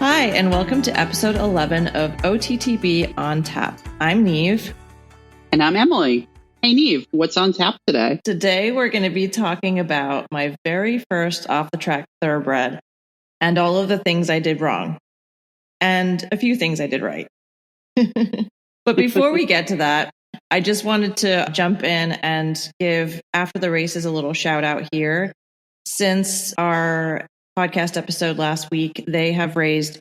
Hi, and welcome to episode 11 of OTTB on Tap. I'm Niamh. And I'm Emily. Hey, Niamh, what's on tap today? Today, we're going to be talking about my very first off-the-track thoroughbred and all of the things I did wrong and a few things I did right. But before we get to that, I just wanted to jump in and give After the Races a little shout out here. Since our podcast episode last week, they have raised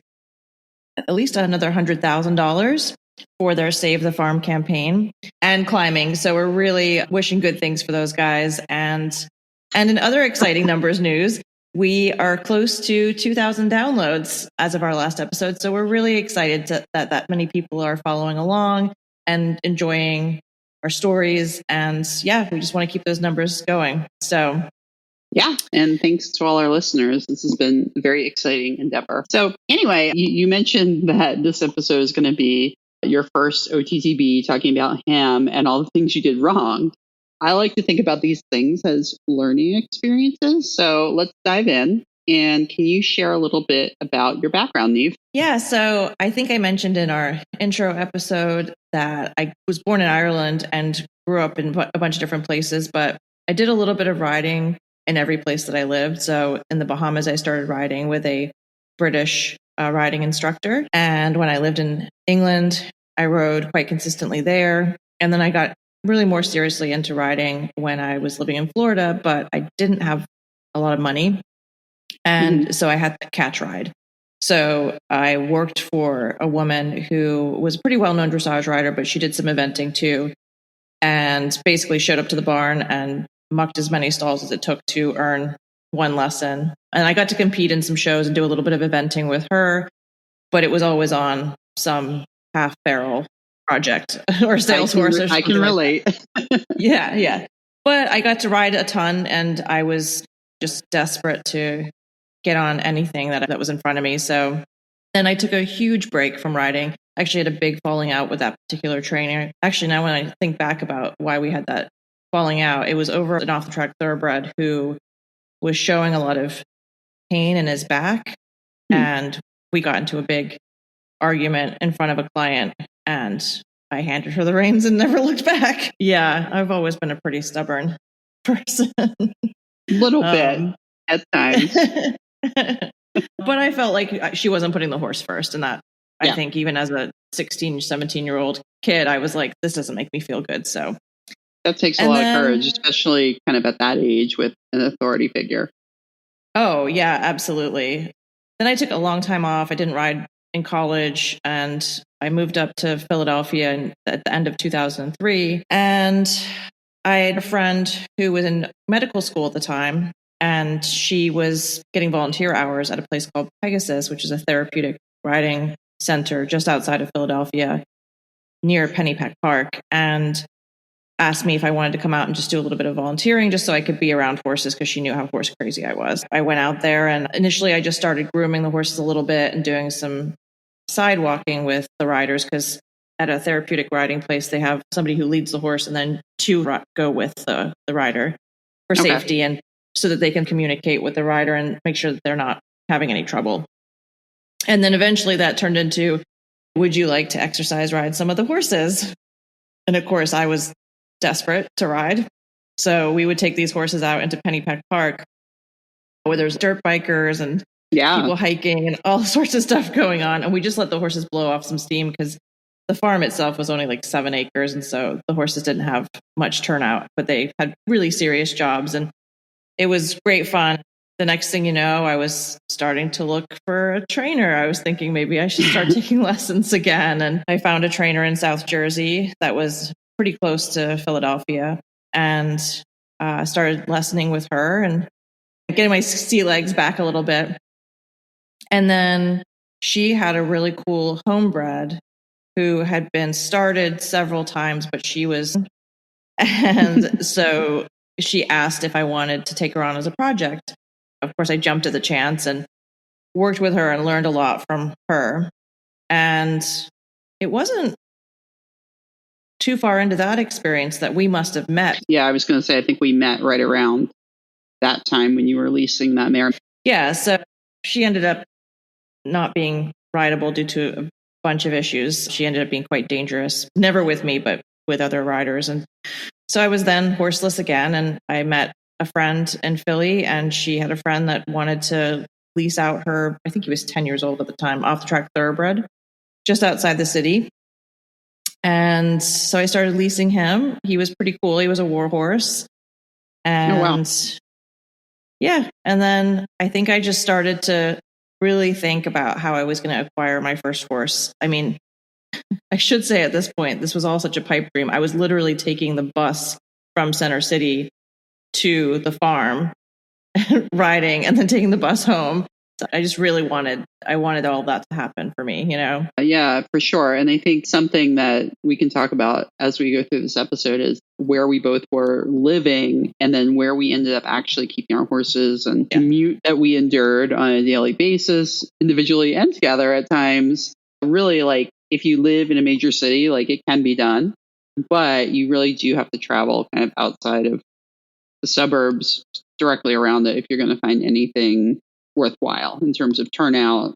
at least another $100,000 for their Save the Farm campaign and climbing. So we're really wishing good things for those guys. And in other exciting numbers news, we are close to 2,000 downloads as of our last episode. So we're really excited that many people are following along and enjoying our stories. And yeah, we just want to keep those numbers going. So yeah, and thanks to all our listeners. This has been a very exciting endeavor. So anyway, you mentioned that this episode is going to be your first OTTB, talking about him and all the things you did wrong. I like to think about these things as learning experiences. So let's dive in. And can you share a little bit about your background, Niamh? Yeah, so I think I mentioned in our intro episode that I was born in Ireland and grew up in a bunch of different places, but I did a little bit of riding in every place that I lived. So in the Bahamas, I started riding with a British riding instructor. And when I lived in England, I rode quite consistently there. And then I got really more seriously into riding when I was living in Florida, but I didn't have a lot of money. And so I had to catch ride. So I worked for a woman who was a pretty well-known dressage rider, but she did some eventing too. And basically showed up to the barn and mucked as many stalls as it took to earn one lesson. And I got to compete in some shows and do a little bit of eventing with her, but it was always on some half barrel project or sales horse. I can relate. Yeah. But I got to ride a ton and I was just desperate to get on anything that was in front of me. So then I took a huge break from riding. I actually had a big falling out with that particular trainer. Actually, now when I think back about why we had that falling out, it was over an off-the-track thoroughbred who was showing a lot of pain in his back. And we got into a big argument in front of a client and I handed her the reins and never looked back. Yeah, I've always been a pretty stubborn person. Little bit at times. But I felt like she wasn't putting the horse first. And that, I think even as a 16, 17-year-old kid, I was like, this doesn't make me feel good. So that takes a lot of courage, especially kind of at that age with an authority figure. Oh, yeah, absolutely. Then I took a long time off. I didn't ride in college and I moved up to Philadelphia at the end of 2003. And I had a friend who was in medical school at the time, and she was getting volunteer hours at a place called Pegasus, which is a therapeutic riding center just outside of Philadelphia near Pennypack Park, and asked me if I wanted to come out and just do a little bit of volunteering just so I could be around horses because she knew how horse crazy I was. I went out there and initially I just started grooming the horses a little bit and doing some side walking with the riders because at a therapeutic riding place, they have somebody who leads the horse and then two go with the rider for safety and so that they can communicate with the rider and make sure that they're not having any trouble. And then eventually that turned into, would you like to exercise ride some of the horses? And of course, I was desperate to ride. So we would take these horses out into Pennypack Park where there's dirt bikers and people hiking and all sorts of stuff going on. And we just let the horses blow off some steam because the farm itself was only like 7 acres. And so the horses didn't have much turnout, but they had really serious jobs. And it was great fun. The next thing you know, I was starting to look for a trainer. I was thinking maybe I should start taking lessons again. And I found a trainer in South Jersey that was pretty close to Philadelphia and started lessoning with her and getting my sea legs back a little bit. And then she had a really cool homebred who had been started several times, but she was, and so she asked if I wanted to take her on as a project. Of course, I jumped at the chance and worked with her and learned a lot from her. And it wasn't too far into that experience that we must have met. Yeah, I was going to say, I think we met right around that time when you were leasing that mare. Yeah, so she ended up not being rideable due to a bunch of issues. She ended up being quite dangerous, never with me, but with other riders. And so I was then horseless again, and I met a friend in Philly, and she had a friend that wanted to lease out her, I think he was 10 years old at the time, off the track thoroughbred just outside the city. And so I started leasing him. He was pretty cool. He was a war horse. And Oh, wow. yeah. And then I think I just started to really think about how I was going to acquire my first horse. I mean, I should say at this point, this was all such a pipe dream. I was literally taking the bus from Center City to the farm, riding, and then taking the bus home. So I just really wanted all that to happen for me, you know? Yeah, for sure. And I think something that we can talk about as we go through this episode is where we both were living and then where we ended up actually keeping our horses and commute that we endured on a daily basis, individually and together at times. Really, like, if you live in a major city, like, it can be done, but you really do have to travel kind of outside of the suburbs directly around it if you're going to find anything worthwhile in terms of turnout,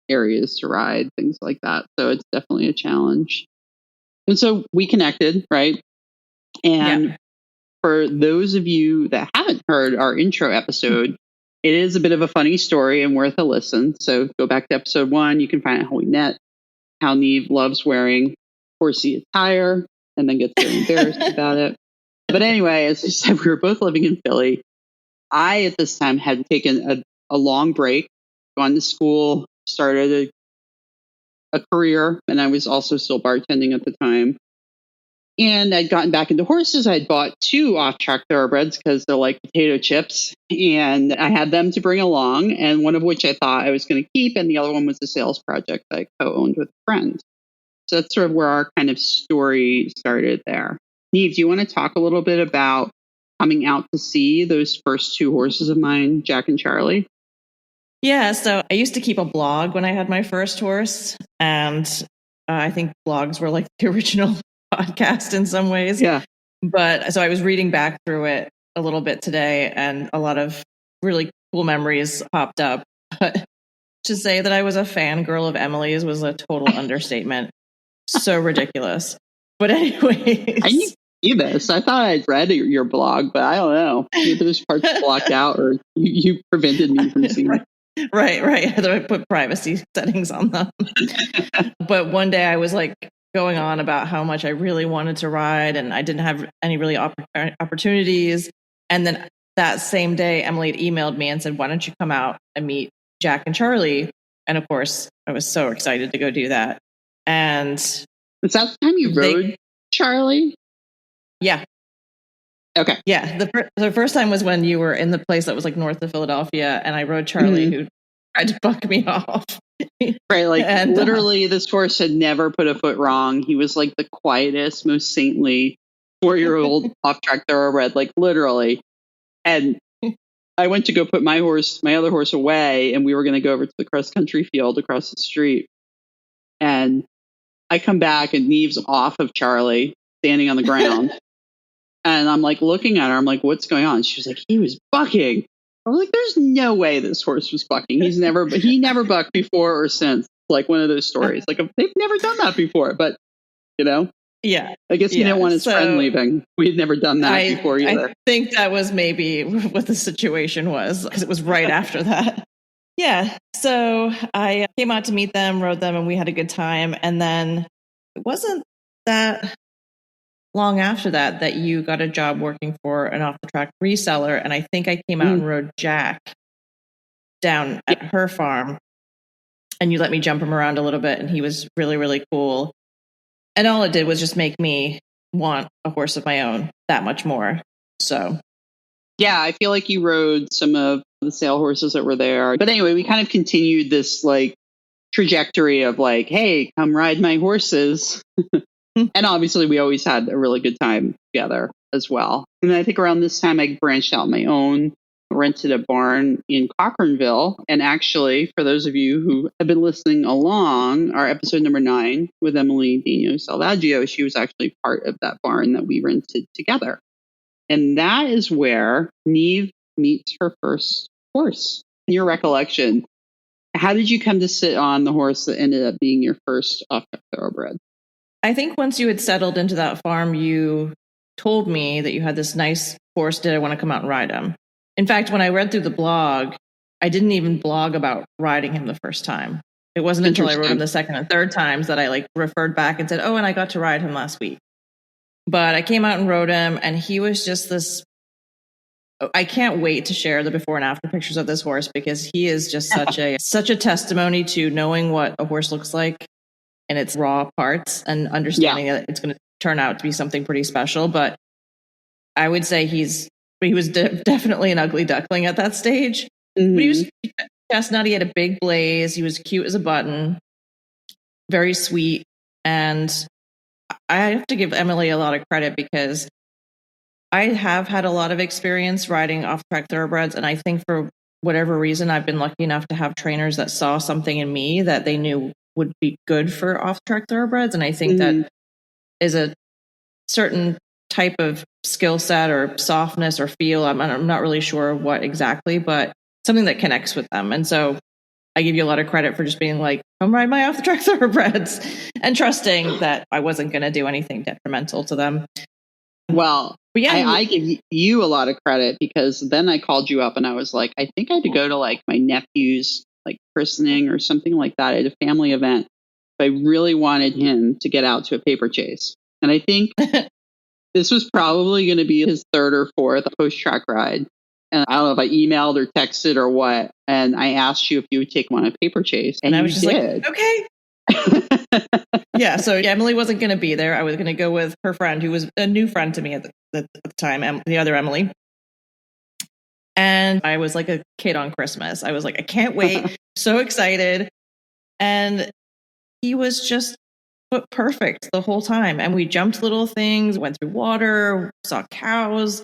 areas to ride, things like that. So it's definitely a challenge. And so we connected, right? And for those of you that haven't heard our intro episode, it is a bit of a funny story and worth a listen. So go back to episode 1. You can find out how we met, how Niamh loves wearing horsey attire and then gets very embarrassed about it. But anyway, as I said, we were both living in Philly. I, at this time, had taken a long break, gone to school, started a career, and I was also still bartending at the time. And I'd gotten back into horses. I'd bought 2 off-track thoroughbreds because they're like potato chips. And I had them to bring along, and one of which I thought I was going to keep, and the other one was a sales project that I co-owned with a friend. So that's sort of where our kind of story started there. Niamh, do you want to talk a little bit about coming out to see those first 2 horses of mine, Jack and Charlie? Yeah, so I used to keep a blog when I had my first horse, and I think blogs were like the original podcast in some ways. Yeah. But so I was reading back through it a little bit today, and a lot of really cool memories popped up. But to say that I was a fangirl of Emily's was a total understatement. So ridiculous. But anyways. I need to see this. I thought I'd read your blog, but I don't know. Maybe there's parts blocked out or you prevented me from seeing it. Right. I put privacy settings on them. But one day I was like going on about how much I really wanted to ride and I didn't have any really opportunities. And then that same day, Emily had emailed me and said, why don't you come out and meet Jack and Charlie? And of course, I was so excited to go do that. And was that the time you rode Charlie? Yeah. Okay. Yeah. The first time was when you were in the place that was like north of Philadelphia, and I rode Charlie, who tried to buck me off. Right. Like, and literally, this horse had never put a foot wrong. He was like the quietest, most saintly 4-year-old off-track thoroughbred, like literally. And I went to go put my other horse away, and we were going to go over to the cross-country field across the street. And I come back, and Niamh's off of Charlie, standing on the ground. And I'm like looking at her. I'm like, what's going on? She was like, he was bucking. I was like, there's no way this horse was bucking. He never bucked before or since. Like one of those stories. Like they've never done that before, but you know. Yeah. I guess he didn't want his friend leaving. We had never done that before either. I think that was maybe what the situation was because it was right after that. Yeah. So I came out to meet them, rode them, and we had a good time. And then it wasn't that long after that you got a job working for an off-the-track reseller. And I think I came out and rode Jack down at her farm. And you let me jump him around a little bit. And he was really, really cool. And all it did was just make me want a horse of my own that much more. So, yeah, I feel like you rode some of the sale horses that were there. But anyway, we kind of continued this like trajectory of like, hey, come ride my horses. And obviously, we always had a really good time together as well. And I think around this time, I branched out on my own, rented a barn in Cochranville. And actually, for those of you who have been listening along, our episode number 9 with Emily Dino Salvaggio, she was actually part of that barn that we rented together. And that is where Niamh meets her first horse. In your recollection, How did you come to sit on the horse that ended up being your first off-track thoroughbred? I think once you had settled into that farm, you told me that you had this nice horse. Did I want to come out and ride him? In fact, when I read through the blog, I didn't even blog about riding him the first time. It wasn't until I wrote him the second and third times that I like referred back and said, oh, and I got to ride him last week. But I came out and rode him, and he was just this. I can't wait to share the before and after pictures of this horse, because he is just such a testimony to knowing what a horse looks like in its raw parts and understanding that it's going to turn out to be something pretty special. But I would say he was definitely an ugly duckling at that stage. Mm-hmm. But he was chestnut. He had a big blaze. He was cute as a button, very sweet. And I have to give Emily a lot of credit, because I have had a lot of experience riding off-track thoroughbreds. And I think for whatever reason, I've been lucky enough to have trainers that saw something in me that they knew would be good for off-track thoroughbreds. And I think that is a certain type of skill set or softness or feel. I'm not really sure what exactly, but something that connects with them. And so I give you a lot of credit for just being like, come ride my off-the-track thoroughbreds, and trusting that I wasn't going to do anything detrimental to them. Well, but yeah, I give you a lot of credit, because then I called you up and I was like, I think I had to go to like my nephew's like christening or something like that at a family event. But I really wanted him to get out to a paper chase. And I think this was probably going to be his third or fourth post-track ride. And I don't know if I emailed or texted or what. And I asked you if you would take him on a paper chase. And I was just like, okay. Yeah. So Emily wasn't going to be there. I was going to go with her friend, who was a new friend to me at the time, the other Emily. And I was like a kid on Christmas. I was like, I can't wait. So excited. And he was just perfect the whole time. And we jumped little things, went through water, saw cows,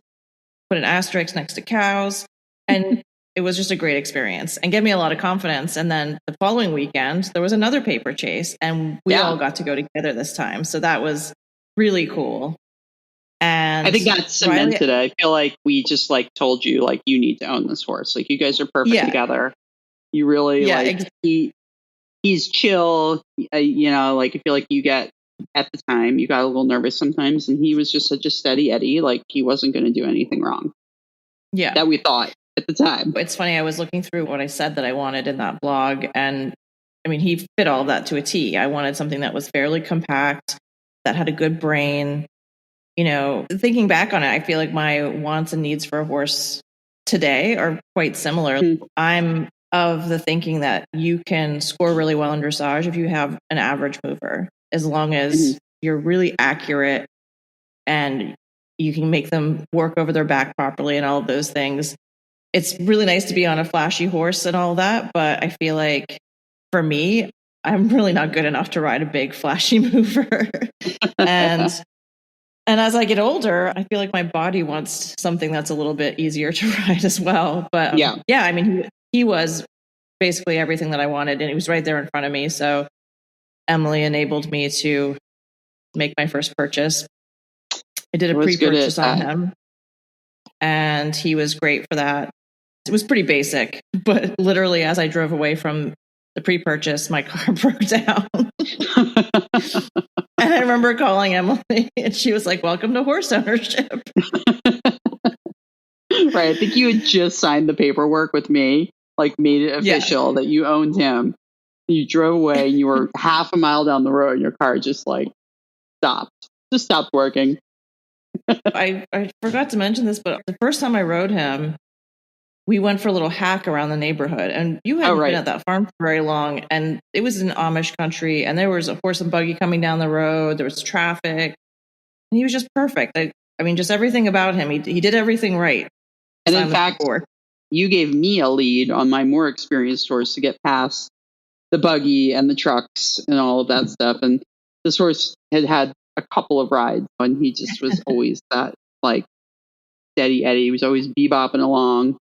put an asterisk next to cows. And it was just a great experience and gave me a lot of confidence. And then the following weekend, there was another paper chase, and we all got to go together this time. So that was really cool. And I think that's cemented. I feel like we just like told you, like, you need to own this horse. Like, you guys are perfect together. You really he's chill. You know, like, I feel like you get, at the time, you got a little nervous sometimes, and he was just such a steady Eddie. Like, he wasn't going to do anything wrong. Yeah. That we thought at the time. It's funny. I was looking through what I said that I wanted in that blog, and I mean, he fit all of that to a T. I wanted something that was fairly compact, that had a good brain. You know, thinking back on it, I feel like my wants and needs for a horse today are quite similar. I'm of the thinking that you can score really well in dressage if you have an average mover, as long as you're really accurate and you can make them work over their back properly and all of those things. It's really nice to be on a flashy horse and all that, but I feel like for me, I'm really not good enough to ride a big flashy mover. And as I get older, I feel like my body wants something that's a little bit easier to ride as well. But yeah, I mean, he was basically everything that I wanted, and he was right there in front of me. So Emily enabled me to make my first purchase. I did a pre-purchase on him, and he was great for that. It was pretty basic, but literally as I drove away from the pre-purchase, my car broke down. And I remember calling Emily, and she was like, welcome to horse ownership. Right. I think you had just signed the paperwork with me, like made it official that you owned him. You drove away, and you were half a mile down the road, and your car just like stopped working. I forgot to mention this, but the first time I rode him, we went for a little hack around the neighborhood, and you hadn't been at that farm for very long, and it was in Amish country, and there was a horse and buggy coming down the road. There was traffic, and he was just perfect. I mean, just everything about him. He did everything right. And in fact, you gave me a lead on my more experienced horse to get past the buggy and the trucks and all of that stuff. And this horse had a couple of rides, and he just was always that like steady Eddie. He was always bebopping along.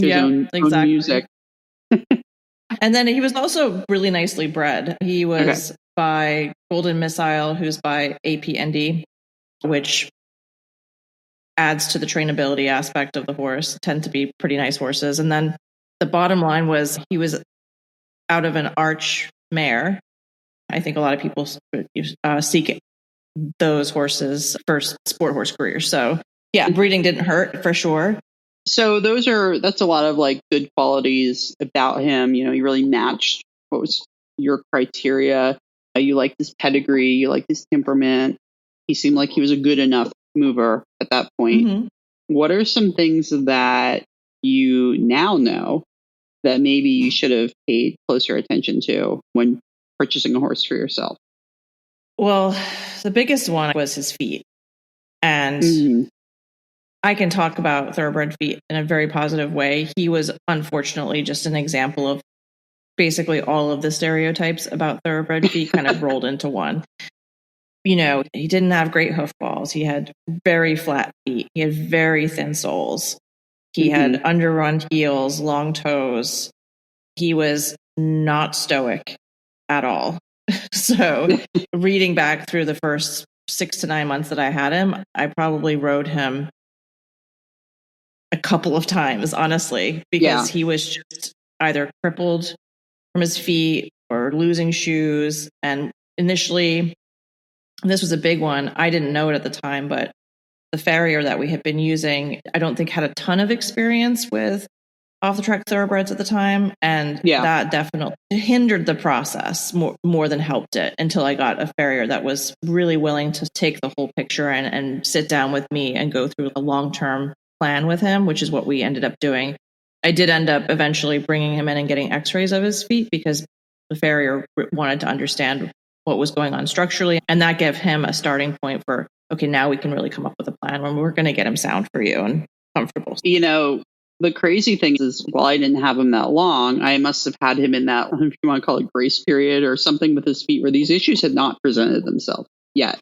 Own music. And then he was also really nicely bred. He was by Golden Missile, who's by APND, which adds to the trainability aspect of the horse. Tend to be pretty nice horses. And then the bottom line was he was out of an arch mare. I think a lot of people seek those horses for sport horse careers. So yeah, breeding didn't hurt for sure. So that's a lot of like good qualities about him. You know, he really matched what was your criteria. You liked his pedigree, you liked his temperament. He seemed like he was a good enough mover at that point. Mm-hmm. What are some things that you now know that maybe you should have paid closer attention to when purchasing a horse for yourself? Well, the biggest one was his feet. And I can talk about thoroughbred feet in a very positive way. He was unfortunately just an example of basically all of the stereotypes about thoroughbred feet kind of rolled into one. You know, he didn't have great hoof balls. He had very flat feet. He had very thin soles. He had underrun heels, long toes. He was not stoic at all. So reading back through the first 6 to 9 months that I had him, I probably rode him a couple of times, honestly, because he was just either crippled from his feet or losing shoes. And initially, this was a big one. I didn't know it at the time, but the farrier that we had been using, I don't think had a ton of experience with off-the-track thoroughbreds at the time. And that definitely hindered the process more than helped it, until I got a farrier that was really willing to take the whole picture and sit down with me and go through a long-term plan with him, which is what we ended up doing. I did end up eventually bringing him in and getting x-rays of his feet because the farrier wanted to understand what was going on structurally. And that gave him a starting point for, okay, now we can really come up with a plan when we're going to get him sound for you and comfortable. You know, the crazy thing is, while I didn't have him that long, I must have had him in that, if you want to call it grace period or something with his feet, where these issues had not presented themselves yet.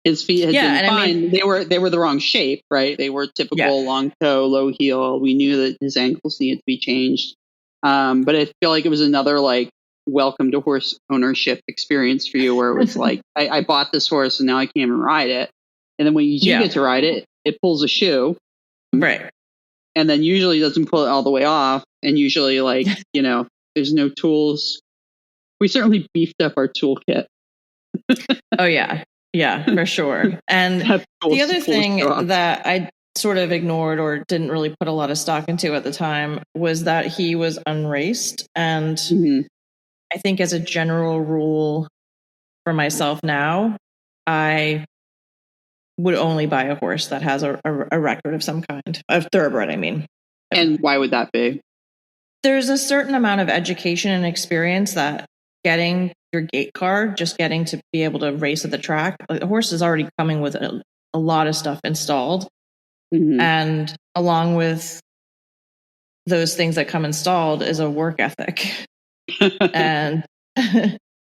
His feet had been fine. I mean, they were the wrong shape, right? They were typical long toe, low heel. We knew that his ankles needed to be changed. But I feel like it was another like welcome to horse ownership experience for you, where it was like, I bought this horse and now I can't even ride it. And then when you do get to ride it, it pulls a shoe. Right. And then usually doesn't pull it all the way off. And usually, like, you know, there's no tools. We certainly beefed up our toolkit. Oh, yeah. Yeah, for sure. And the other thing that I sort of ignored or didn't really put a lot of stock into at the time was that he was unraced. And I think as a general rule for myself now, I would only buy a horse that has a record of some kind, of thoroughbred, I mean. And why would that be? There's a certain amount of education and experience that getting your gate card, just getting to be able to race at the track, the horse is already coming with a lot of stuff installed. And along with those things that come installed is a work ethic. And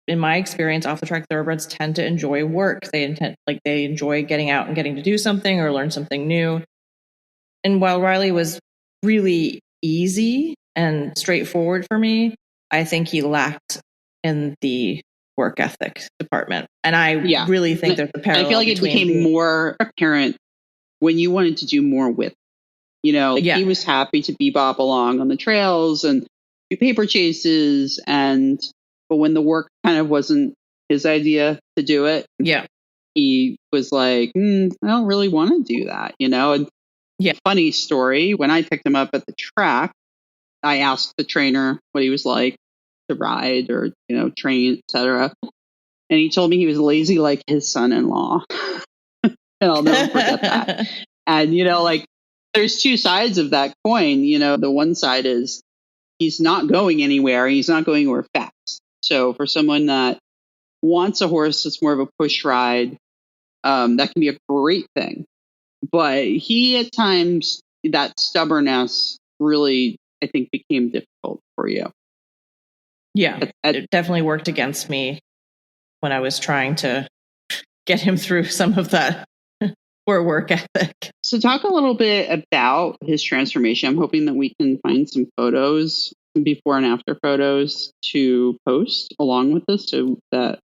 in my experience, off-the-track thoroughbreds tend to enjoy work. They enjoy getting out and getting to do something or learn something new. And while Riley was really easy and straightforward for me, I think he lacked in the work ethic department. And I really think there's a parallel. I feel like it became more apparent when you wanted to do more with, you know, like he was happy to bebop along on the trails and do paper chases, but when the work kind of wasn't his idea to do it, he was like, I don't really want to do that, you know? And funny story, when I picked him up at the track, I asked the trainer what he was like to ride or, you know, train, etc. And he told me he was lazy like his son-in-law. And I'll never forget that. And, you know, like, there's two sides of that coin. You know, the one side is he's not going anywhere. He's not going anywhere fast. So for someone that wants a horse that's more of a push ride, that can be a great thing. But he, at times, that stubbornness really, I think, became difficult for you. Yeah, it definitely worked against me when I was trying to get him through some of that poor work ethic. So talk a little bit about his transformation. I'm hoping that we can find some photos, before and after photos, to post along with this so that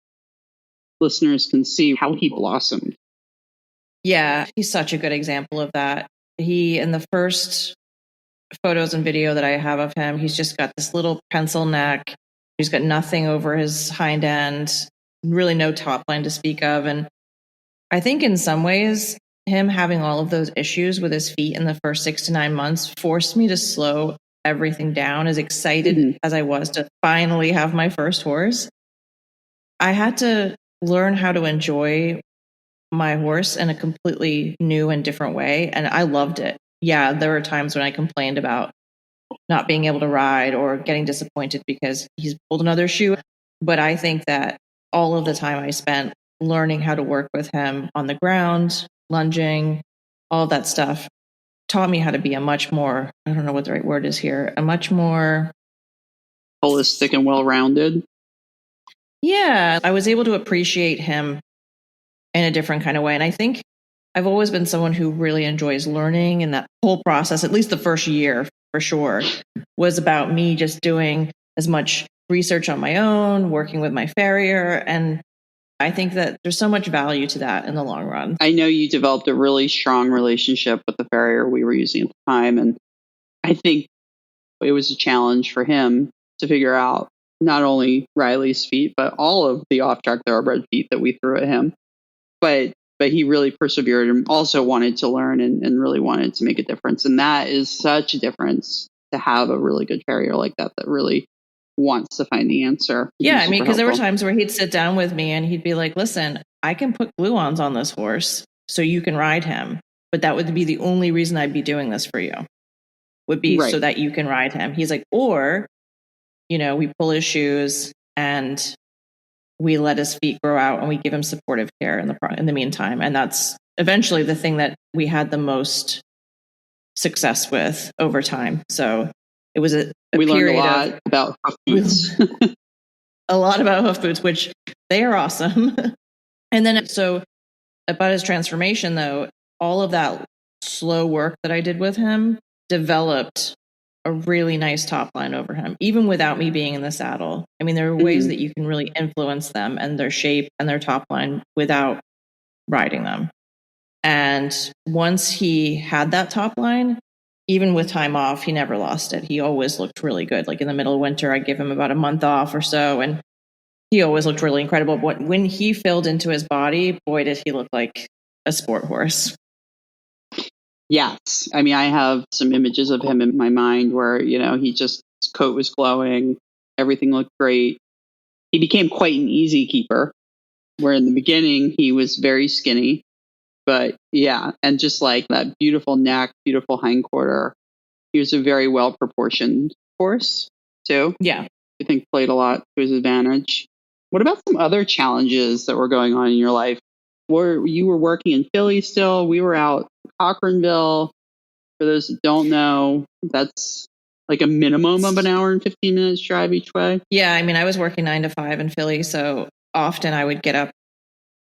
listeners can see how he blossomed. Yeah, he's such a good example of that. He, in the first photos and video that I have of him, he's just got this little pencil neck. He's got nothing over his hind end, really no top line to speak of. And I think in some ways, him having all of those issues with his feet in the first 6 to 9 months forced me to slow everything down. As excited as I was to finally have my first horse, I had to learn how to enjoy my horse in a completely new and different way. And I loved it. Yeah, there were times when I complained about not being able to ride or getting disappointed because he's pulled another shoe. But I think that all of the time I spent learning how to work with him on the ground, lunging, all of that stuff taught me how to be a much more, I don't know what the right word is here, a much more holistic and well-rounded. Yeah, I was able to appreciate him in a different kind of way. And I think I've always been someone who really enjoys learning, and that whole process, at least the first year for sure, was about me just doing as much research on my own, working with my farrier. And I think that there's so much value to that in the long run. I know you developed a really strong relationship with the farrier we were using at the time. And I think it was a challenge for him to figure out not only Riley's feet, but all of the off-track thoroughbred feet that we threw at him. But he really persevered and also wanted to learn and really wanted to make a difference. And that is such a difference to have a really good farrier like that really wants to find the answer. Yeah, I mean, because there were times where he'd sit down with me and he'd be like, listen, I can put glue-ons on this horse so you can ride him. But that would be the only reason I'd be doing this for you, would be so that you can ride him. He's like, or, we pull his shoes and we let his feet grow out and we give him supportive care in the meantime. And that's eventually the thing that we had the most success with over time. So it was we learned a lot about hoof boots. A lot about hoof boots, which they are awesome. And then so about his transformation, though, all of that slow work that I did with him developed a really nice top line over him, even without me being in the saddle. I mean, there are ways that you can really influence them and their shape and their top line without riding them. And once he had that top line, even with time off, he never lost it. He always looked really good. Like in the middle of winter, I'd give him about a month off or so, and he always looked really incredible. But when he filled into his body, boy, did he look like a sport horse. Yes. I mean, I have some images of him in my mind where, his coat was glowing. Everything looked great. He became quite an easy keeper, where in the beginning he was very skinny. But yeah, and just like that beautiful neck, beautiful hindquarter. He was a very well proportioned horse too. Yeah. I think played a lot to his advantage. What about some other challenges that were going on in your life? You were working in Philly still? We were out Cochranville. For those that don't know, that's like a minimum of an hour and 15 minutes drive each way. Yeah, I mean, I was working 9 to 5 in Philly, so often I would get up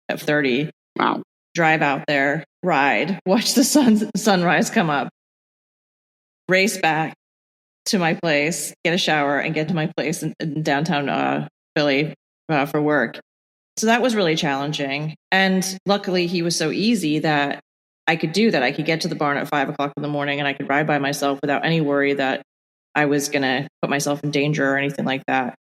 at 30. Wow. Drive out there, ride, watch the sunrise come up, race back to my place, get a shower, and get to my place in downtown Philly for work. So that was really challenging. And luckily, he was so easy that I could do that. I could get to the barn at 5 o'clock in the morning and I could ride by myself without any worry that I was going to put myself in danger or anything like that.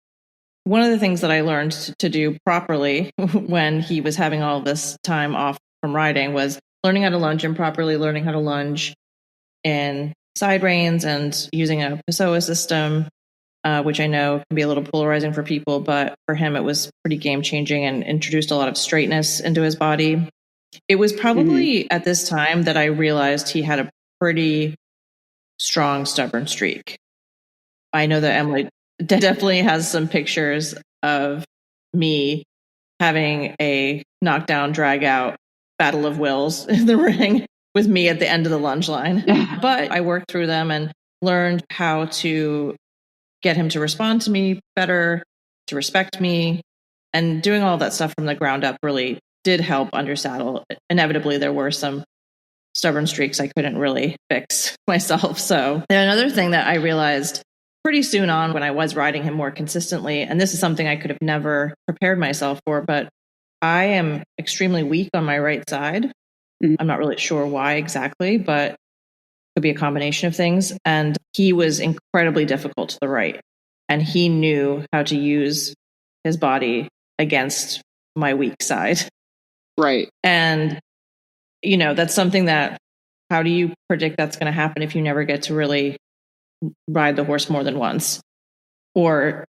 One of the things that I learned to do properly when he was having all this time off from riding was learning how to lunge him properly, learning how to lunge in side reins and using a Pessoa system, which I know can be a little polarizing for people, but for him it was pretty game changing and introduced a lot of straightness into his body. It was probably at this time that I realized he had a pretty strong, stubborn streak. I know that Emily definitely has some pictures of me having a knockdown, drag out battle of wills in the ring with me at the end of the lunge line. But I worked through them and learned how to get him to respond to me better, to respect me, and doing all that stuff from the ground up really did help under saddle. Inevitably, there were some stubborn streaks I couldn't really fix myself. So another thing that I realized pretty soon on when I was riding him more consistently, and this is something I could have never prepared myself for, but I am extremely weak on my right side. I'm not really sure why exactly, but it could be a combination of things. And he was incredibly difficult to the right. and he knew how to use his body against my weak side. Right. And, that's something that, how do you predict that's going to happen if you never get to really ride the horse more than once? Or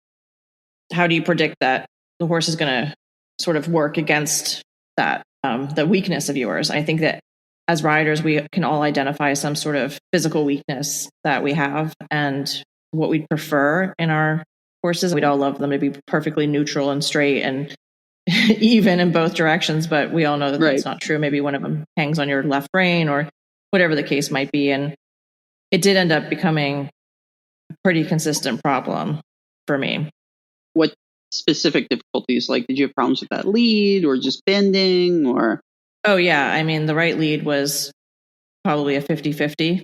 how do you predict that the horse is going to sort of work against that, the weakness of yours? I think that as riders, we can all identify some sort of physical weakness that we have and what we prefer in our horses. We'd all love them to be perfectly neutral and straight and even in both directions, but we all know that that's not true. Maybe one of them hangs on your left rein or whatever the case might be. And it did end up becoming a pretty consistent problem for me. What specific difficulties? Like, did you have problems with that lead or just bending or? Oh, yeah. I mean, the right lead was probably a 50-50,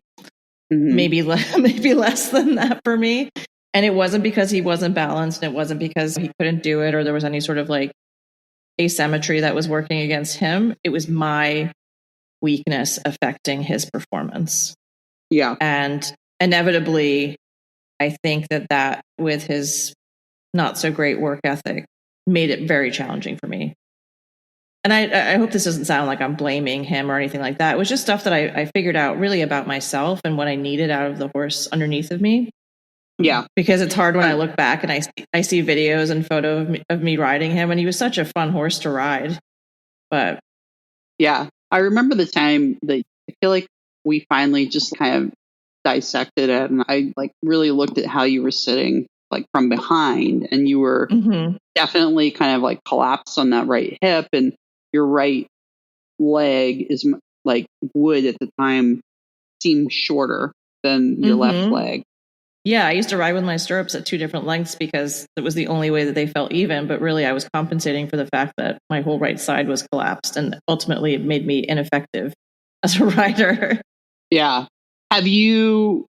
maybe less than that for me. And it wasn't because he wasn't balanced. And it wasn't because he couldn't do it or there was any sort of like asymmetry that was working against him. It was my weakness affecting his performance. Yeah. And inevitably, I think that with his not so great work ethic made it very challenging for me. And I hope this doesn't sound like I'm blaming him or anything like that. It was just stuff that I figured out really about myself and what I needed out of the horse underneath of me. Yeah. Because it's hard when I look back and I see videos and photos of me riding him, and he was such a fun horse to ride. But yeah, I remember the time that I feel like we finally just kind of dissected it, and I like really looked at how you were sitting like from behind, and you were definitely kind of like collapsed on that right hip, and your right leg is like would at the time seem shorter than your left leg. Yeah, I used to ride with my stirrups at two different lengths because it was the only way that they felt even. But really, I was compensating for the fact that my whole right side was collapsed, and ultimately it made me ineffective as a rider. Yeah. Have you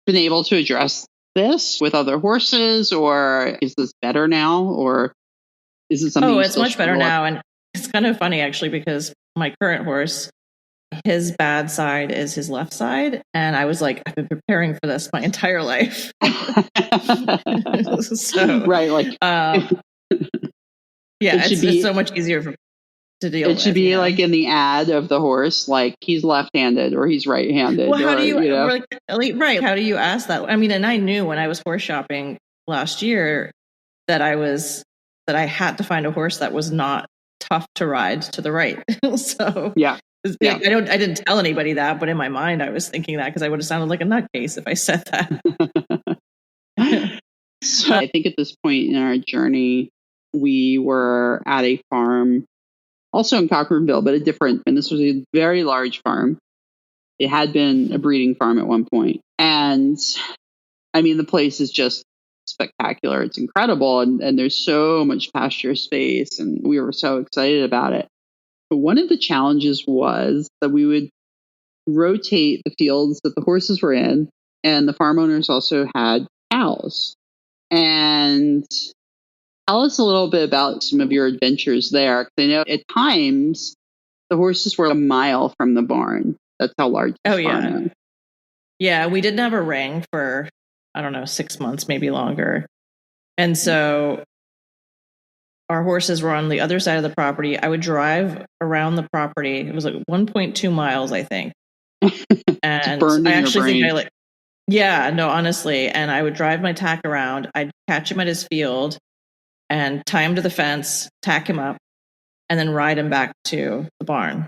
been able to address this with other horses, or is this better now, or is it something? Oh, it's much better now. And it's kind of funny, actually, because my current horse, his bad side is his left side. And I was like, I've been preparing for this my entire life. So, right. Like, yeah, it's so much easier to deal with. It should be like in the ad of the horse, like he's left-handed or he's right-handed. Well, how do you right? How do you ask that? I mean, and I knew when I was horse shopping last year that I had to find a horse that was not tough to ride to the right. So yeah. I didn't tell anybody that, but in my mind I was thinking that because I would have sounded like a nutcase if I said that. So I think at this point in our journey, we were at a farm, also in Cochranville, but and this was a very large farm. It had been a breeding farm at one point. And I mean, the place is just spectacular. It's incredible. And there's so much pasture space, and we were so excited about it. But one of the challenges was that we would rotate the fields that the horses were in, and the farm owners also had cows. And tell us a little bit about some of your adventures there. Because I know at times the horses were a mile from the barn. That's how large the farm is. Yeah, we didn't have a ring for, 6 months, maybe longer. And so our horses were on the other side of the property. I would drive around the property. It was like 1.2 miles, I think. And I actually think honestly. And I would drive my tack around. I'd catch him at his field and tie him to the fence, tack him up, and then ride him back to the barn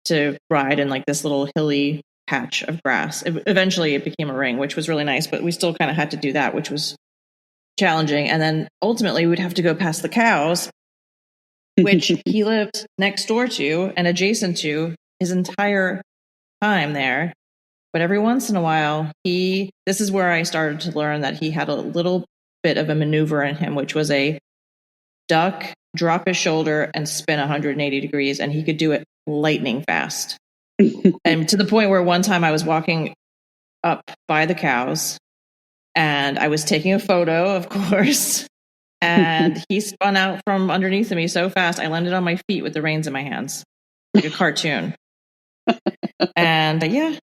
to ride in like this little hilly patch of grass. Eventually it became a ring, which was really nice, but we still kind of had to do that, which was challenging. And then ultimately we'd have to go past the cows, which he lived next door to and adjacent to his entire time there. But every once in a while, this is where I started to learn that he had a little bit of a maneuver in him, which was a duck, drop his shoulder, and spin 180 degrees. And he could do it lightning fast. And to the point where one time I was walking up by the cows and I was taking a photo, of course, and he spun out from underneath me so fast I landed on my feet with the reins in my hands like a cartoon. And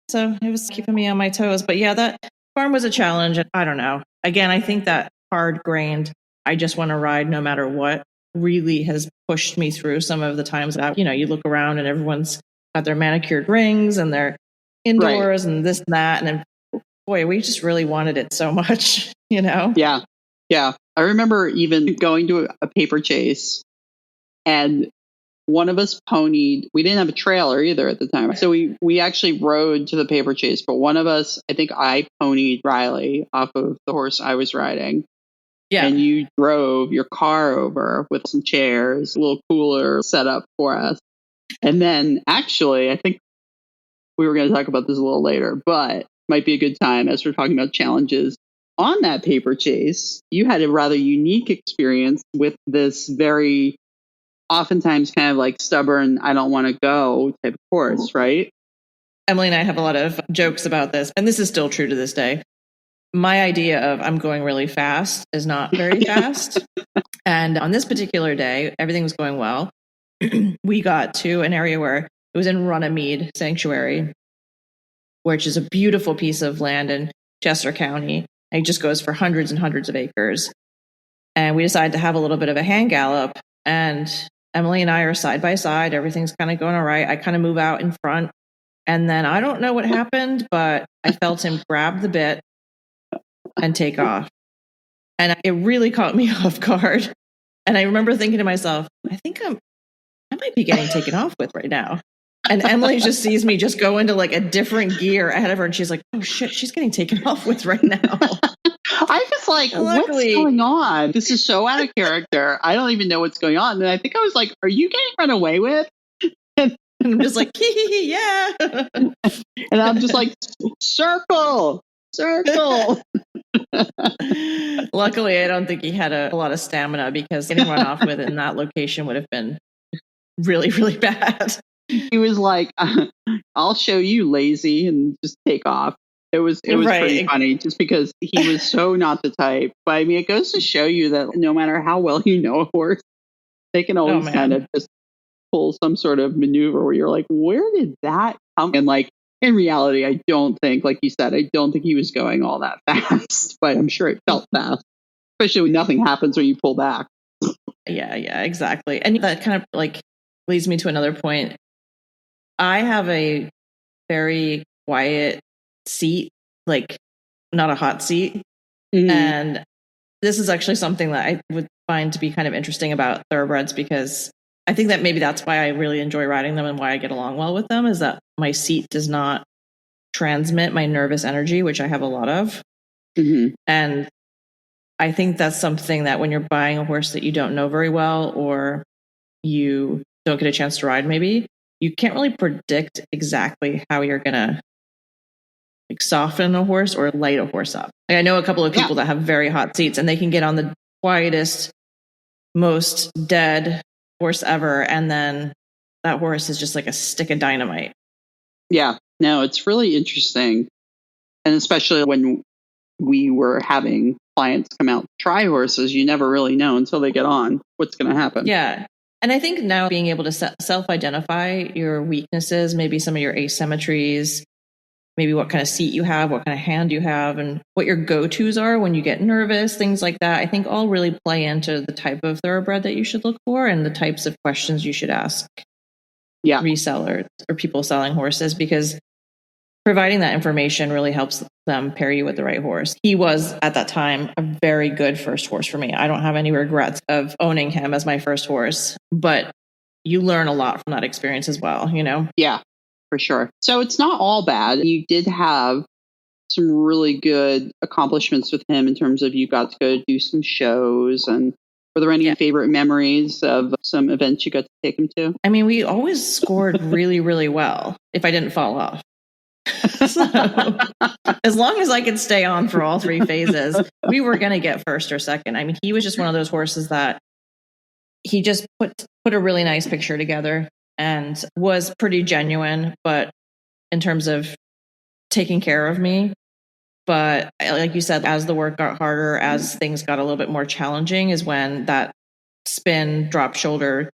so it was keeping me on my toes. But yeah, that farm was a challenge. I don't know. Again, I think that hard-grained, I just want to ride no matter what, really has pushed me through some of the times that, you look around and everyone's got their manicured rings and they're indoors and this and that. And then, boy, we just really wanted it so much, Yeah. Yeah. I remember even going to a paper chase, and one of us ponied. We didn't have a trailer either at the time. So we actually rode to the paper chase, but one of us, I think I ponied Riley off of the horse I was riding. Yeah. And you drove your car over with some chairs, a little cooler set up for us. And then actually, I think we were going to talk about this a little later, but might be a good time as we're talking about challenges. On that paper chase, you had a rather unique experience with this very oftentimes kind of like stubborn, I don't want to go type of horse, right? Emily and I have a lot of jokes about this, and this is still true to this day. My idea of I'm going really fast is not very fast. And on this particular day, everything was going well. We got to an area where it was in Runnymede Sanctuary, which is a beautiful piece of land in Chester County. It just goes for hundreds and hundreds of acres. And we decided to have a little bit of a hand gallop. And Emily and I are side by side. Everything's kind of going all right. I kind of move out in front. And then I don't know what happened, but I felt him grab the bit and take off. And it really caught me off guard. And I remember thinking to myself, I might be getting taken off with right now. And Emily just sees me just go into like a different gear ahead of her. And she's like, oh shit, she's getting taken off with right now. I was like, what's going on? This is so out of character. I don't even know what's going on. And I think I was like, are you getting run away with? And I'm just like, yeah. And I'm just like, circle. Luckily, I don't think he had a lot of stamina, because getting run off with in that location would have been really, really bad. He was like, I'll show you, lazy, and just take off. It was pretty funny, just because he was so not the type. But I mean, it goes to show you that no matter how well you know a horse, they can always kind of just pull some sort of maneuver where you're like, where did that come? And like, in reality, I don't think, like you said, I don't think he was going all that fast, but I'm sure it felt fast, especially when nothing happens when you pull back. Yeah, exactly. And that kind of like leads me to another point. I have a very quiet seat, like not a hot seat. Mm-hmm. And this is actually something that I would find to be kind of interesting about thoroughbreds, because I think that maybe that's why I really enjoy riding them and why I get along well with them, is that my seat does not transmit my nervous energy, which I have a lot of. Mm-hmm. And I think that's something that when you're buying a horse that you don't know very well, or you don't get a chance to ride, maybe you can't really predict exactly how you're going to like soften a horse or light a horse up. Like, I know a couple of people that have very hot seats, and they can get on the quietest, most dead horse ever, and then that horse is just like a stick of dynamite. Yeah, no, it's really interesting. And especially when we were having clients come out try horses, you never really know until they get on what's going to happen. Yeah. And I think now being able to self-identify your weaknesses, maybe some of your asymmetries, maybe what kind of seat you have, what kind of hand you have, and what your go-tos are when you get nervous, things like that, I think all really play into the type of thoroughbred that you should look for and the types of questions you should ask resellers or people selling horses, because providing that information really helps them pair you with the right horse. He was, at that time, a very good first horse for me. I don't have any regrets of owning him as my first horse, but you learn a lot from that experience as well, Yeah, for sure. So it's not all bad. You did have some really good accomplishments with him in terms of you got to go do some shows. And were there any favorite memories of some events you got to take him to? I mean, we always scored really, really well if I didn't fall off. So as long as I could stay on for all three phases, we were going to get first or second. I mean, he was just one of those horses that he just put a really nice picture together and was pretty genuine, but in terms of taking care of me. But like you said, as the work got harder, as things got a little bit more challenging, is when that spin, drop shoulder,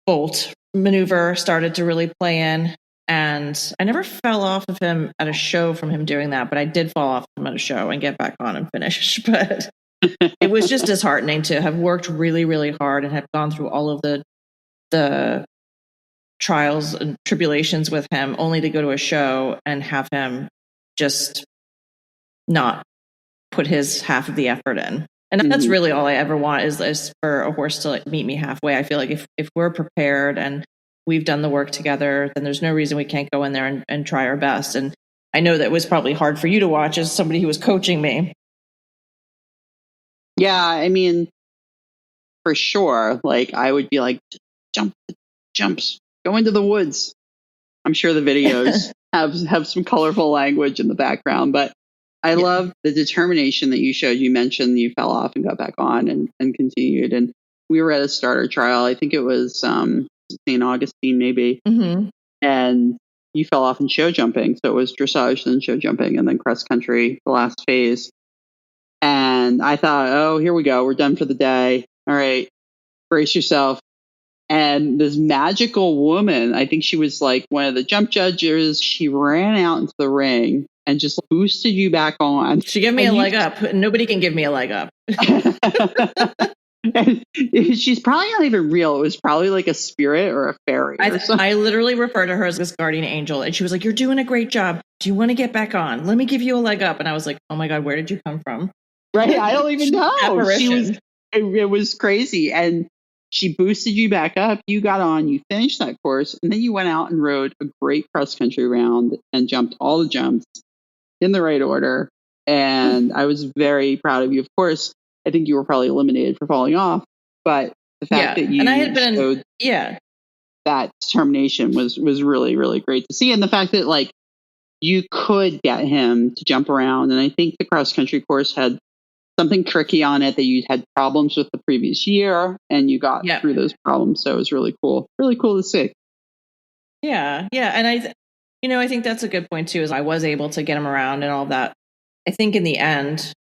bolt maneuver started to really play in. And I never fell off of him at a show from him doing that, but I did fall off him at a show and get back on and finish. But it was just disheartening to have worked really, really hard and have gone through all of the trials and tribulations with him, only to go to a show and have him just not put his half of the effort in. And that's really all I ever want is for a horse to like meet me halfway. I feel like if we're prepared and we've done the work together, then there's no reason we can't go in there and try our best. And I know that was probably hard for you to watch as somebody who was coaching me. Yeah, I mean, for sure. Like I would be like, jumps, go into the woods. I'm sure the videos have some colorful language in the background, but I love the determination that you showed. You mentioned you fell off and got back on and continued. And we were at a starter trial. I think it was St. Augustine, maybe. Mm-hmm. And you fell off in show jumping. So it was dressage, then show jumping, and then cross country, the last phase. And I thought, oh, here we go. We're done for the day. All right, brace yourself. And this magical woman, I think she was like one of the jump judges, she ran out into the ring and just boosted you back on. She gave me a leg up. Nobody can give me a leg up. And she's probably not even real. It was probably like a spirit or a fairy. I literally refer to her as this guardian angel. And she was like, you're doing a great job. Do you want to get back on? Let me give you a leg up. And I was like, oh my God, where did you come from? Right. I don't even know. It was crazy. And she boosted you back up. You got on, you finished that course, and then you went out and rode a great cross country round and jumped all the jumps in the right order. And I was very proud of you. Of course, I think you were probably eliminated for falling off, but the fact that you showed that determination was really, really great to see. And the fact that like you could get him to jump around. And I think the cross country course had something tricky on it that you had problems with the previous year and you got through those problems. So it was really cool to see. Yeah. Yeah. And I think that's a good point too, is I was able to get him around and all that. I think in the end,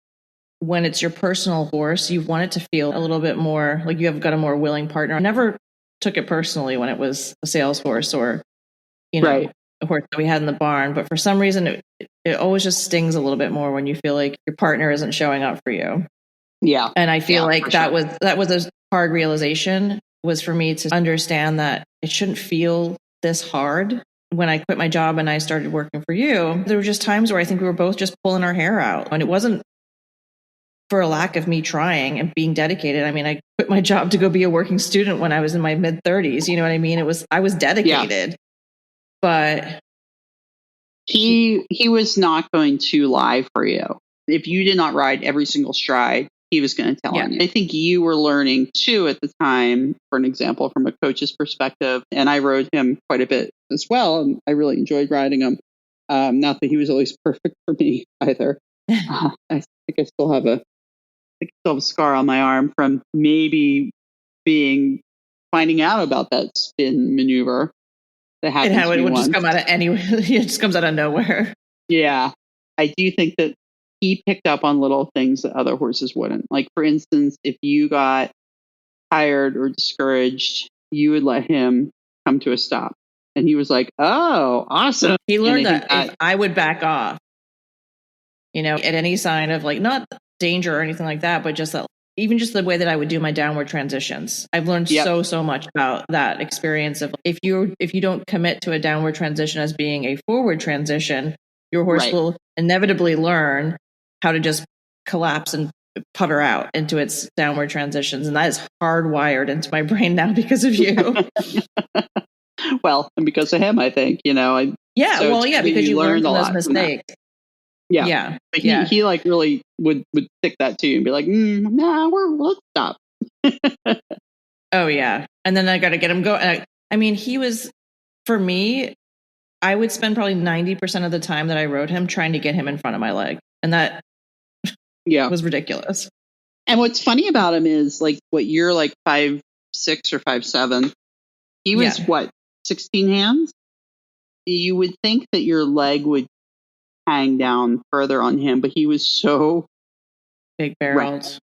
when it's your personal horse, you want it to feel a little bit more like you have got a more willing partner. I never took it personally when it was a sales horse or, a horse that we had in the barn. But for some reason, it always just stings a little bit more when you feel like your partner isn't showing up for you. Yeah. And I feel like that was a hard realization, was for me to understand that it shouldn't feel this hard. When I quit my job and I started working for you, there were just times where I think we were both just pulling our hair out. And it wasn't for a lack of me trying and being dedicated. I mean, I quit my job to go be a working student when I was in my mid 30s. You know what I mean? I was dedicated. But he was not going to lie for you. If you did not ride every single stride, he was going to tell on you. I think you were learning too at the time, for an example, from a coach's perspective. And I rode him quite a bit as well. And I really enjoyed riding him. Not that he was always perfect for me either. I think I still have a scar on my arm from maybe finding out about that spin maneuver that happened. And how it would just come out of anywhere. It just comes out of nowhere. Yeah. I do think that he picked up on little things that other horses wouldn't. Like, for instance, if you got tired or discouraged, you would let him come to a stop. And he was like, oh, awesome. He learned that if I would back off, at any sign of like, not danger or anything like that, but just that, even just the way that I would do my downward transitions. I've learned so much about that experience of if you don't commit to a downward transition as being a forward transition, your horse will inevitably learn how to just collapse and putter out into its downward transitions. And that is hardwired into my brain now because of you. Well, and because of him, I think, because you learned from those mistakes. Yeah. But he like really would stick that to you and be like, nah, let's stop. Oh yeah. And then I got to get him going. I mean, he was, for me, I would spend probably 90% of the time that I rode him trying to get him in front of my leg. And that was ridiculous. And what's funny about him is like what you're like 5'6" or 5'7". He was 16 hands? You would think that your leg would hang down further on him, but he was so big barreled.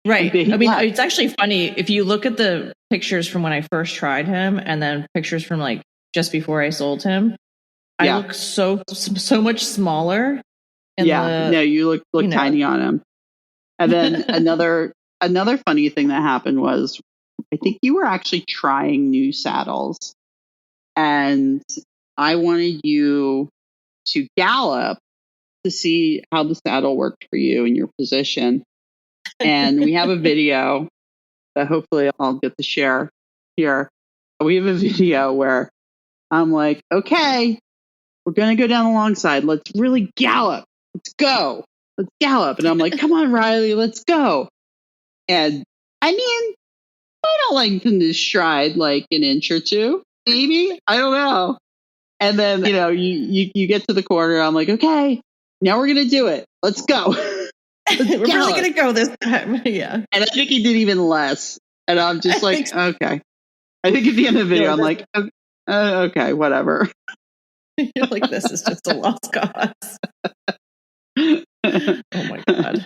Right. I mean, it's actually funny if you look at the pictures from when I first tried him and then pictures from like just before I sold him. I look so much smaller. You look tiny on him. And then another funny thing that happened was, I think you were actually trying new saddles, and I wanted you to gallop to see how the saddle worked for you in your position. And we have a video that hopefully I'll get to share here. We have a video where I'm like, okay, we're going to go down the long side. Let's really gallop. Let's go. Let's gallop. And I'm like, come on, Riley, let's go. And I mean, I don't lengthen this stride like an inch or two, maybe. I don't know. And then, you get to the corner. I'm like, okay, now we're going to do it. Let's go. We're really going to go this time. Yeah. And I think he did even less. And I'm just like, okay. I think at the end of the video, I'm like, okay, whatever. You're like, this is just a lost cause. Oh my God.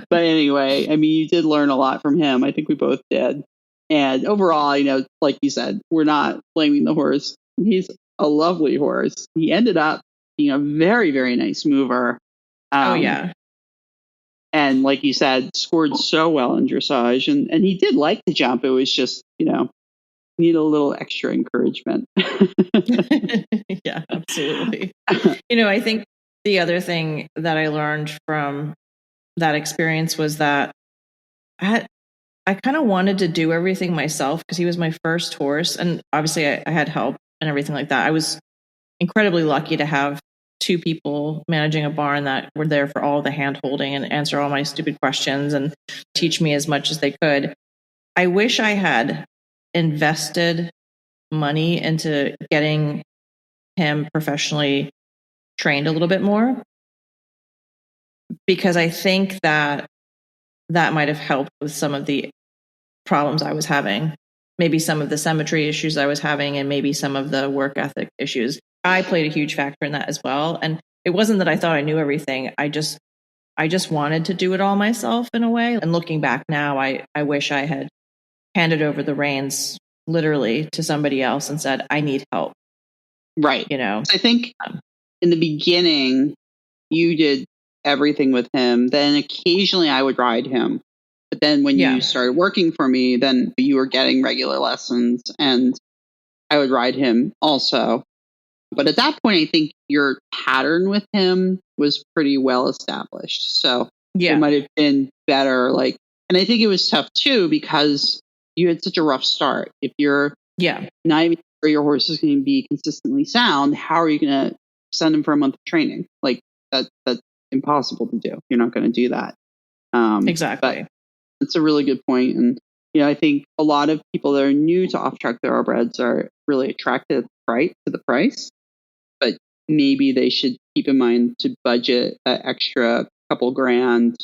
But anyway, I mean, you did learn a lot from him. I think we both did. And overall, like you said, we're not blaming the horse. He's a lovely horse. He ended up being a very, very nice mover. Oh, yeah. And like you said, scored so well in dressage. And he did like to jump. It was just, need a little extra encouragement. Yeah, absolutely. I think the other thing that I learned from that experience was that I kind of wanted to do everything myself because he was my first horse. And obviously I had help and everything like that. I was incredibly lucky to have two people managing a barn that were there for all the hand holding and answer all my stupid questions and teach me as much as they could. I wish I had invested money into getting him professionally trained a little bit more, because I think that might have helped with some of the problems I was having, maybe some of the symmetry issues I was having, and maybe some of the work ethic issues. I played a huge factor in that as well. And it wasn't that I thought I knew everything. I just wanted to do it all myself in a way. And looking back now, I wish I had handed over the reins literally to somebody else and said, I need help. Right. I think in the beginning, you did everything with him. Then occasionally I would ride him. But then when you started working for me, then you were getting regular lessons and I would ride him also. But at that point, I think your pattern with him was pretty well established. So it might have been better. And I think it was tough too, because you had such a rough start. If you're not even sure your horse is going to be consistently sound, how are you going to send him for a month of training? That's impossible to do. You're not going to do that. Exactly. It's a really good point. And, I think a lot of people that are new to off-track thoroughbreds are really attracted to the price, but maybe they should keep in mind to budget that extra couple grand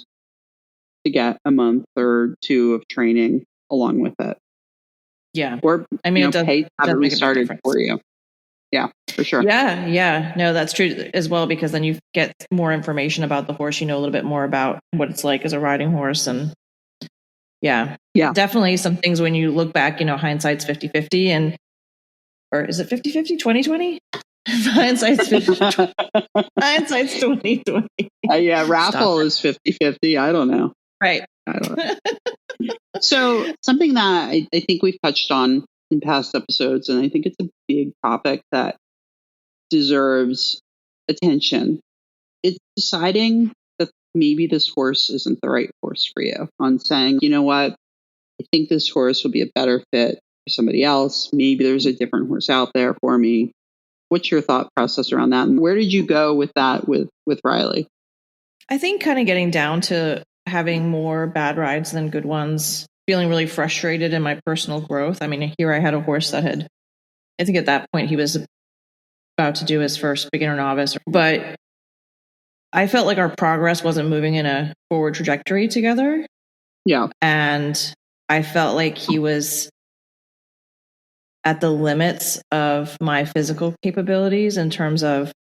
to get a month or two of training along with it. Yeah. Or, I mean, pay to have it restarted for you. Yeah, for sure. Yeah. No, that's true as well, because then you get more information about the horse. You know a little bit more about what it's like as a riding horse. And definitely some things when you look back, hindsight's 50-50 or is it 50-50, 20-20? Hindsight's 50. Hindsight's 20-20. Raffle is 50-50. I don't know. Right. I don't know. So something that I think we've touched on in past episodes, and I think it's a big topic that deserves attention. It's deciding that maybe this horse isn't the right horse for you, on saying, you know what, I think this horse will be a better fit for somebody else. Maybe there's a different horse out there for me. What's your thought process around that? And where did you go with that with Riley? I think kind of getting down to having more bad rides than good ones, feeling really frustrated in my personal growth. I mean, here I had a horse that I think at that point he was about to do his first beginner novice, but I felt like our progress wasn't moving in a forward trajectory together. Yeah. And I felt like he was at the limits of my physical capabilities in terms of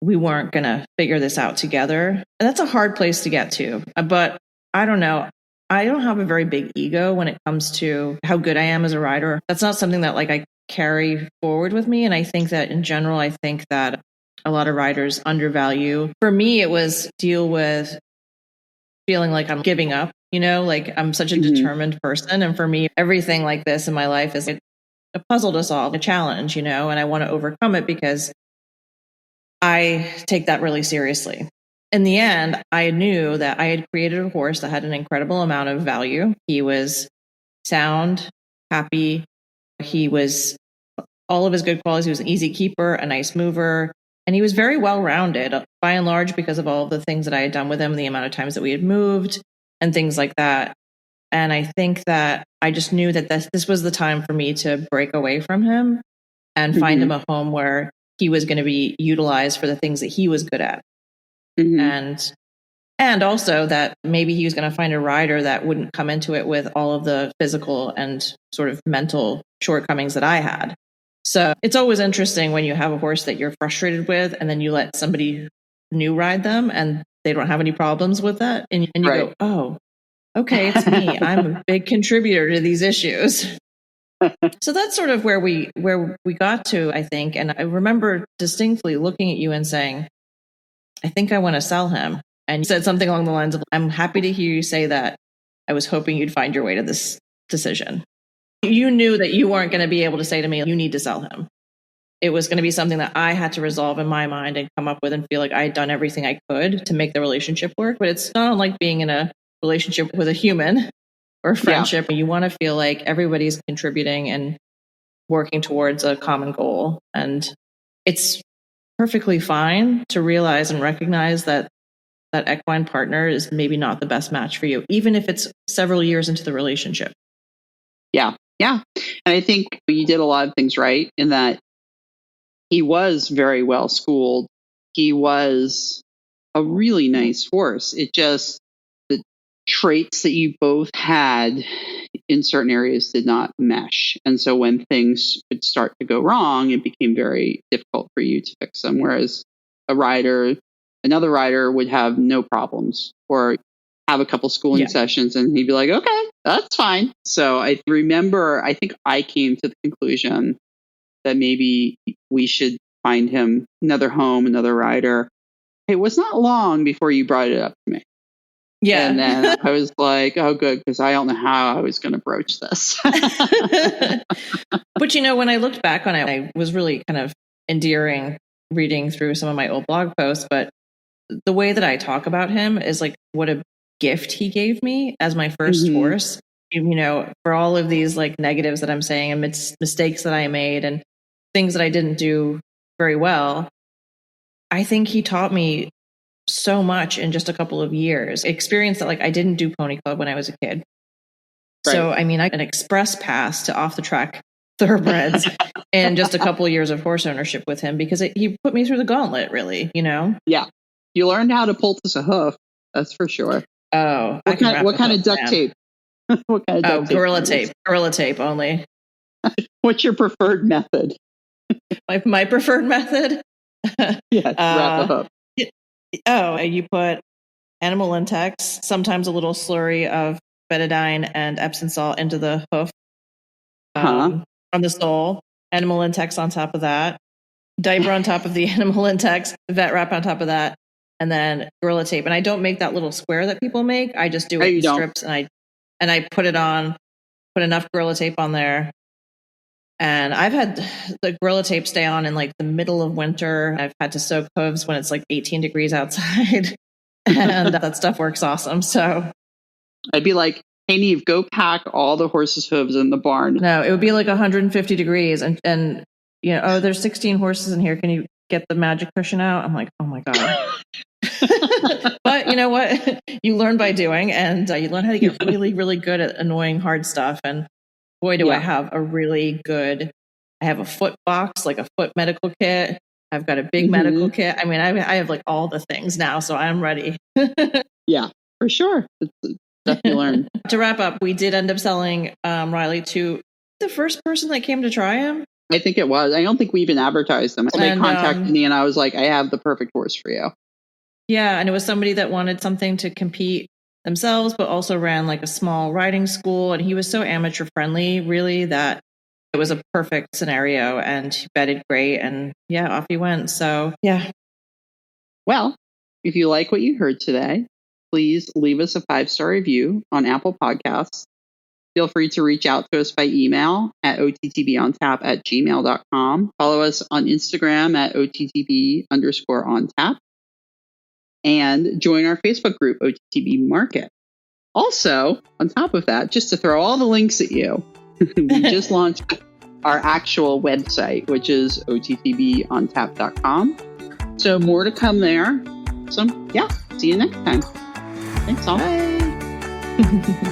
we weren't going to figure this out together. And that's a hard place to get to. But I don't know. I don't have a very big ego when it comes to how good I am as a rider. That's not something that I carry forward with me. And I think that in general, I think that a lot of riders undervalue. For me, it was deal with feeling like I'm giving up, like I'm such a determined person. And for me, everything like this in my life is a puzzle to solve, a challenge, and I want to overcome it because I take that really seriously. In the end, I knew that I had created a horse that had an incredible amount of value. He was sound, happy. He was all of his good qualities. He was an easy keeper, a nice mover, and he was very well-rounded by and large because of all of the things that I had done with him, the amount of times that we had moved and things like that. And I think that I just knew that this was the time for me to break away from him and find him a home where he was going to be utilized for the things that he was good at. And also that maybe he was going to find a rider that wouldn't come into it with all of the physical and sort of mental shortcomings that I had. So it's always interesting when you have a horse that you're frustrated with and then you let somebody new ride them and they don't have any problems with that. And you go, oh, okay, it's me. I'm a big contributor to these issues. So that's sort of where we got to, I think. And I remember distinctly looking at you and saying, I think I want to sell him. And you said something along the lines of, I'm happy to hear you say that. I was hoping you'd find your way to this decision. You knew that you weren't going to be able to say to me, you need to sell him. It was going to be something that I had to resolve in my mind and come up with and feel like I had done everything I could to make the relationship work. But it's not unlike being in a relationship with a human or friendship. You want to feel like everybody's contributing and working towards a common goal. And it's perfectly fine to realize and recognize that equine partner is maybe not the best match for you, even if it's several years into the relationship. Yeah. And I think you did a lot of things right in that he was very well schooled. He was a really nice horse. It just, the traits that you both had in certain areas did not mesh. And so when things would start to go wrong, it became very difficult for you to fix them. Whereas another rider would have no problems or have a couple schooling sessions and he'd be like, okay, that's fine. So I remember, I think I came to the conclusion that maybe we should find him another home, another rider. It was not long before you brought it up to me. Yeah. And then I was like, oh, good, because I don't know how I was going to broach this. But, when I looked back on it, I was really kind of endearing reading through some of my old blog posts. But the way that I talk about him is like what a gift he gave me as my first horse, for all of these like negatives that I'm saying and mistakes that I made and things that I didn't do very well. I think he taught me so much in just a couple of years. Experience that like I didn't do pony club when I was a kid. Right. So, I mean, I got an express pass to off the track thoroughbreds and just a couple of years of horse ownership with him because he put me through the gauntlet, really, Yeah. You learned how to poultice a hoof. That's for sure. Oh, what kind of duct tape? What kind of duct tape? Gorilla tape only. What's your preferred method? My preferred method? Yeah, wrap the hoof. You put animal Lintex, sometimes a little slurry of betadine and Epsom salt into the hoof from the sole, animal Lintex on top of that, diaper on top of the animal Lintex, vet wrap on top of that, and then Gorilla tape. And I don't make that little square that people make. I just do it in strips and I put it on, put enough Gorilla tape on there. And I've had the Gorilla tape stay on in like the middle of winter. I've had to soak hooves when it's like 18 degrees outside. And that stuff works awesome. So I'd be like, hey, Niamh, go pack all the horses' hooves in the barn. No, it would be like 150 degrees. And there's 16 horses in here. Can you get the magic cushion out? I'm like, oh my God. But you know what? You learn by doing, and you learn how to get really, really good at annoying hard stuff. And boy, do I have I have a foot box, like a foot medical kit. I've got a big medical kit. I mean, I have like all the things now, so I'm ready. Yeah, for sure. It's stuff you learn. To wrap up, we did end up selling Riley to the first person that came to try him. I think it was. I don't think we even advertised them. They contacted me and I was like, I have the perfect horse for you. Yeah, and it was somebody that wanted something to compete themselves, but also ran like a small riding school. And he was so amateur friendly, really, that it was a perfect scenario, and he bedded great. And yeah, off he went. So yeah. Well, if you like what you heard today, please leave us a 5-star review on Apple Podcasts. Feel free to reach out to us by email at ottbontap@gmail.com. Follow us on Instagram at OTTB_on-tap. And join our Facebook group, OTTB Market. Also, on top of that, just to throw all the links at you, we just launched our actual website, which is ottbontap.com. So more to come there. So yeah, see you next time. Thanks all. Bye.